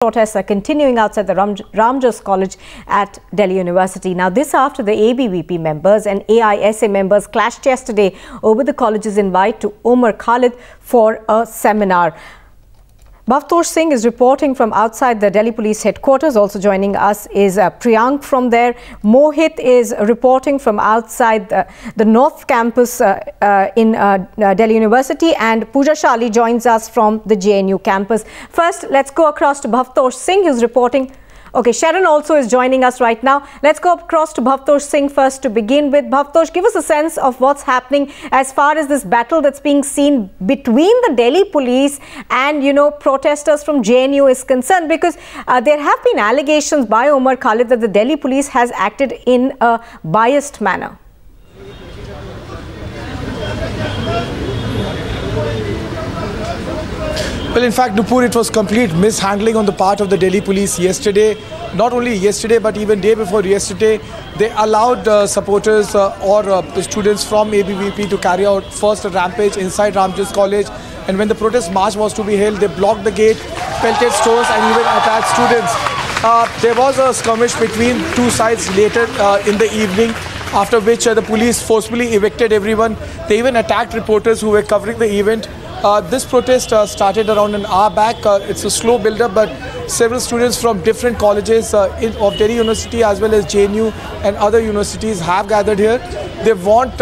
Protests are continuing outside the Ramjas College at Delhi University. Now, this after the ABVP members and AISA members clashed yesterday over the college's invite to Omar Khalid for a seminar. Bhavtosh Singh is reporting from outside the Delhi Police headquarters. Also joining us is Priyank from there. Mohit is reporting from outside the North Campus in Delhi University, and Pooja Shali joins us from the JNU campus. First, let's go across to Bhavtosh Singh, who's reporting. Okay, Sharon also is joining us right now. Let's go across to Bhavtosh Singh first to begin with. Bhavtosh, give us a sense of what's happening as far as this battle that's being seen between the Delhi police and, protesters from JNU is concerned, because there have been allegations by Omar Khalid that the Delhi police has acted in a biased manner. Well, in fact, Nupur, it was complete mishandling on the part of the Delhi police yesterday. Not only yesterday, but even day before yesterday, they allowed supporters or students from ABVP to carry out first a rampage inside Ramjas College. And when the protest march was to be held, they blocked the gate, pelted stones and even attacked students. There was a skirmish between two sides later in the evening, after which the police forcefully evicted everyone. They even attacked reporters who were covering the event. This protest started around an hour back. It's a slow build-up, but several students from different colleges of Delhi University as well as JNU and other universities have gathered here. They want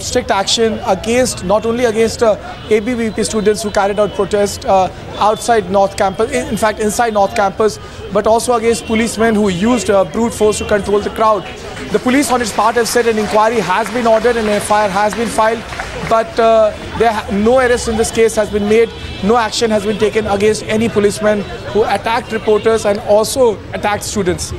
strict action against, not only against ABVP students who carried out protest outside North Campus, in fact inside North Campus, but also against policemen who used brute force to control the crowd. The police on its part have said an inquiry has been ordered and an FIR has been filed, but no arrest in this case has been made. No action has been taken against any policemen who attacked reporters and also attacked students.